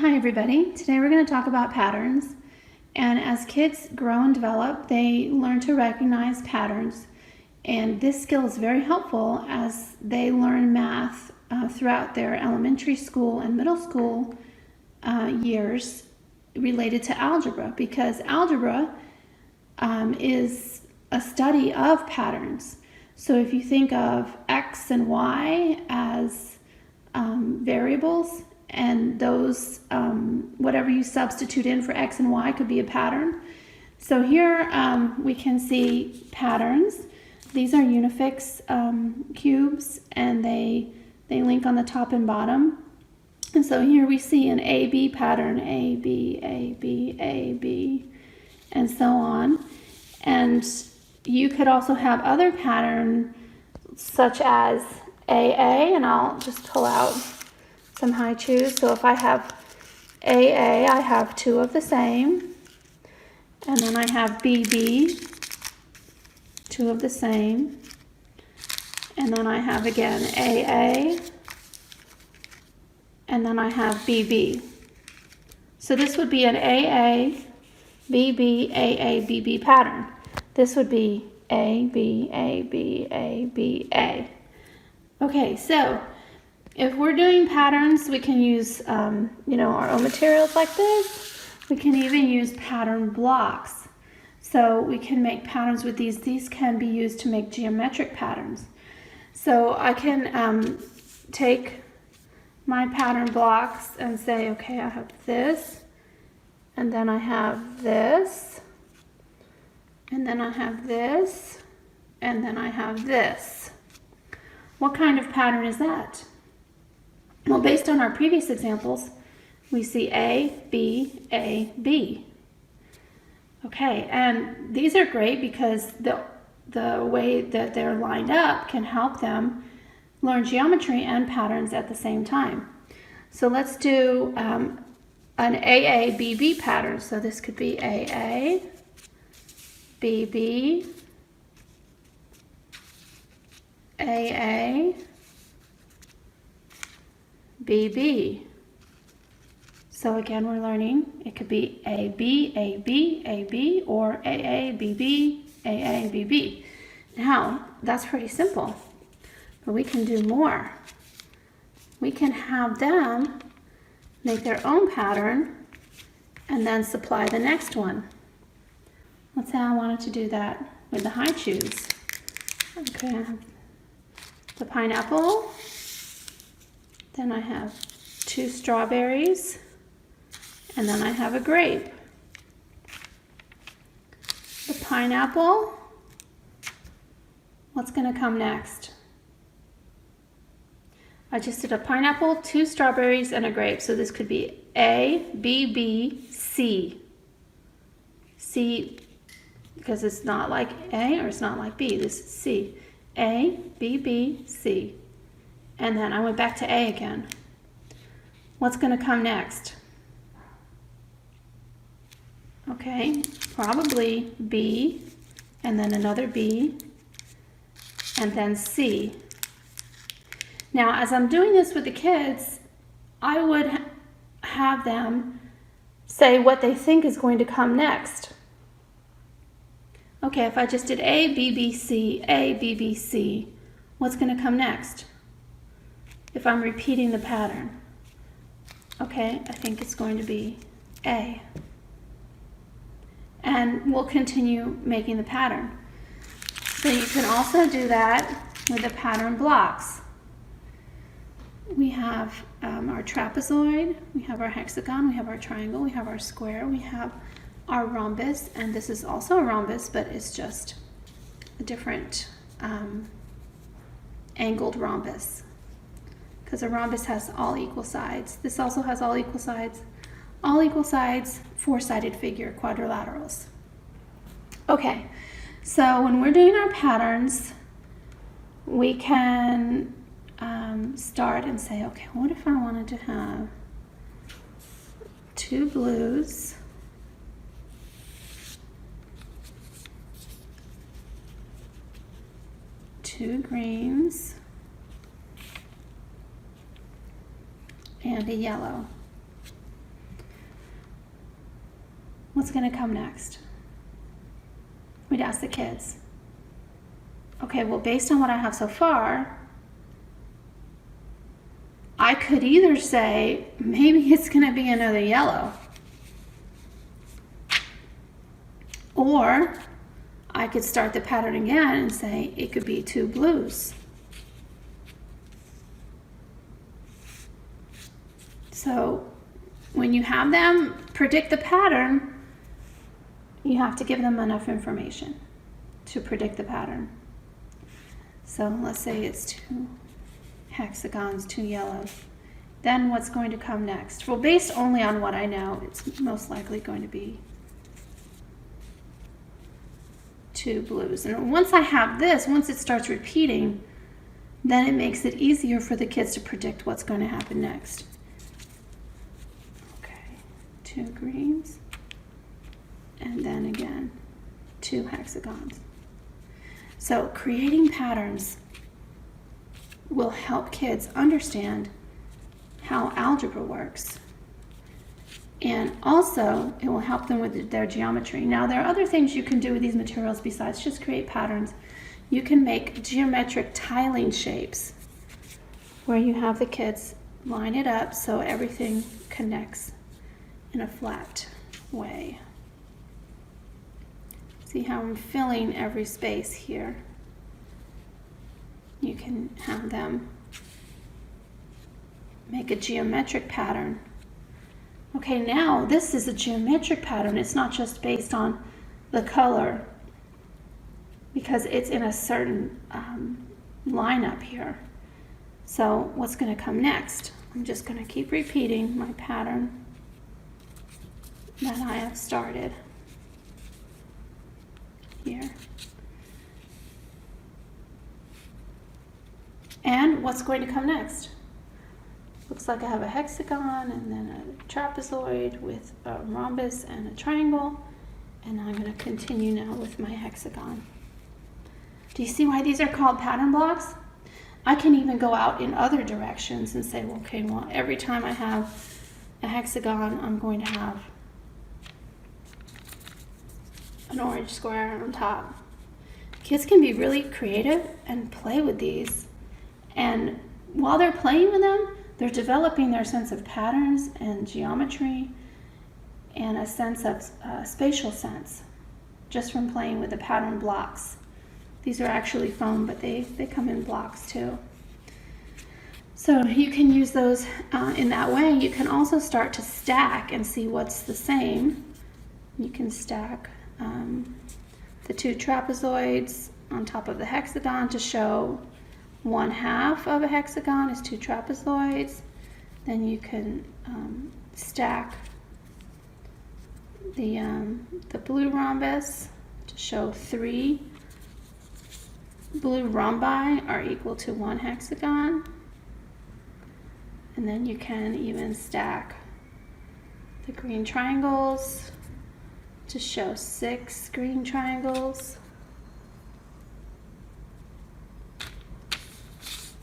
Hi everybody. Today we're going to talk about patterns. And as kids grow and develop, they learn to recognize patterns. And this skill is very helpful as they learn math throughout their elementary school and middle school years related to algebra, because algebra is a study of patterns. So if you think of x and y as variables, and those, whatever you substitute in for x and y could be a pattern. So here we can see patterns. These are unifix cubes, and they link on the top and bottom. And so here we see an AB pattern, A, B, A, B, A, B, and so on. And you could also have other patterns such as AA, and I'll just pull out some high chews. So if I have AA, I have two of the same, and then I have BB, two of the same, and then I have again AA, and then I have BB. So this would be an AA, BB, AA, BB pattern. This would be A, B, A, B, A, B, A. Okay, so if we're doing patterns, we can use, our own materials like this. We can even use pattern blocks. So we can make patterns with these. These can be used to make geometric patterns. So I can take my pattern blocks and say, okay, I have this, and then I have this, and then I have this, and then I have this. What kind of pattern is that? Well, based on our previous examples, we see A, B, A, B. Okay, and these are great because the way that they're lined up can help them learn geometry and patterns at the same time. So let's do an AA, BB pattern. So this could be AA, BB, AA, BB. So again, we're learning it could be AB, AB, AB, or AA, BB, AA, BB. Now, that's pretty simple, but we can do more. We can have them make their own pattern and then supply the next one. Let's say I wanted to do that with the high chews. Okay, I have the pineapple. Then I have two strawberries, and then I have a grape. The pineapple, what's going to come next? I just did a pineapple, two strawberries, and a grape. So this could be A, B, B, C. C, because it's not like A or it's not like B. This is C. A, B, B, C. And then I went back to A again. What's going to come next? Okay, probably B, and then another B, and then C. Now, as I'm doing this with the kids, I would have them say what they think is going to come next. Okay, if I just did A, B, B, C, A, B, B, C, what's going to come next? If I'm repeating the pattern. Okay, I think it's going to be A. And we'll continue making the pattern. So you can also do that with the pattern blocks. We have our trapezoid, we have our hexagon, we have our triangle, we have our square, we have our rhombus, and this is also a rhombus, but it's just a different angled rhombus, because a rhombus has all equal sides. This also has all equal sides. All equal sides, four-sided figure, quadrilaterals. Okay, so when we're doing our patterns, we can start and say, okay, what if I wanted to have two blues, two greens, and a yellow. what's going to come next? We'd ask the kids, okay, well, based on what I have so far, I could either say, maybe it's going to be another yellow, or I could start the pattern again and say it could be 2 blues. So when you have them predict the pattern, you have to give them enough information to predict the pattern. So let's say it's 2 hexagons, 2 yellows. Then what's going to come next? Well, based only on what I know, it's most likely going to be 2 blues. And once I have this, once it starts repeating, then it makes it easier for the kids to predict what's going to happen next. Okay, 2 greens, and then again 2 hexagons. So creating patterns will help kids understand how algebra works. And also, it will help them with their geometry. Now, there are other things you can do with these materials besides just create patterns. You can make geometric tiling shapes where you have the kids line it up so everything connects in a flat way. See how I'm filling every space here? You can have them make a geometric pattern. Okay, now this is a geometric pattern. It's not just based on the color because it's in a certain lineup here. So what's going to come next? I'm just going to keep repeating my pattern that I have started here. And what's going to come next? Looks like I have a hexagon and then a trapezoid with a rhombus and a triangle. And I'm going to continue now with my hexagon. Do you see why these are called pattern blocks? I can even go out in other directions and say, well, okay, well, every time I have a hexagon, I'm going to have an orange square on top. Kids can be really creative and play with these. And while they're playing with them, they're developing their sense of patterns and geometry and a sense of spatial sense just from playing with the pattern blocks. These are actually foam, but they come in blocks too. So you can use those in that way. You can also start to stack and see what's the same. You can stack the 2 trapezoids on top of the hexagon to show 1/2 of a hexagon is 2 trapezoids. Then you can stack the blue rhombus to show 3 blue rhombi are equal to 1 hexagon. And then you can even stack the green triangles to show 6 green triangles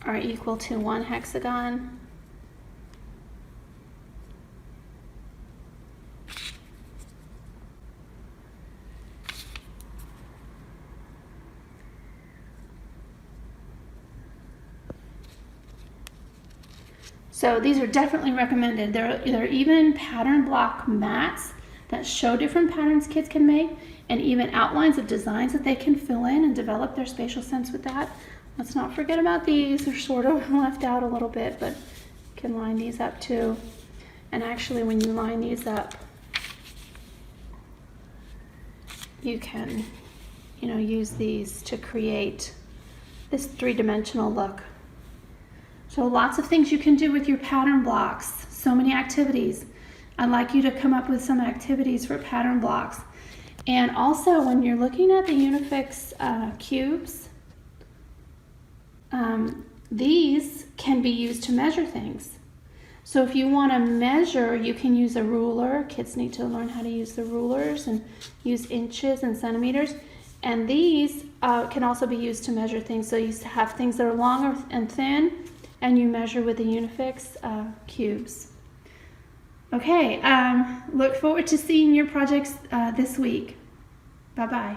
are equal to 1 hexagon. So these are definitely recommended. There are even pattern block mats that show different patterns kids can make, and even outlines of designs that they can fill in and develop their spatial sense with that. Let's not forget about these. They're sort of left out a little bit, but you can line these up too. And actually, when you line these up, you can, use these to create this 3-dimensional look. So lots of things you can do with your pattern blocks. So many activities. I'd like you to come up with some activities for pattern blocks. And also, when you're looking at the unifix cubes, these can be used to measure things. So if you want to measure, you can use a ruler. Kids need to learn how to use the rulers and use inches and centimeters. And these can also be used to measure things. So you have things that are long and thin, and you measure with the unifix cubes. Okay, look forward to seeing your projects this week. Bye-bye.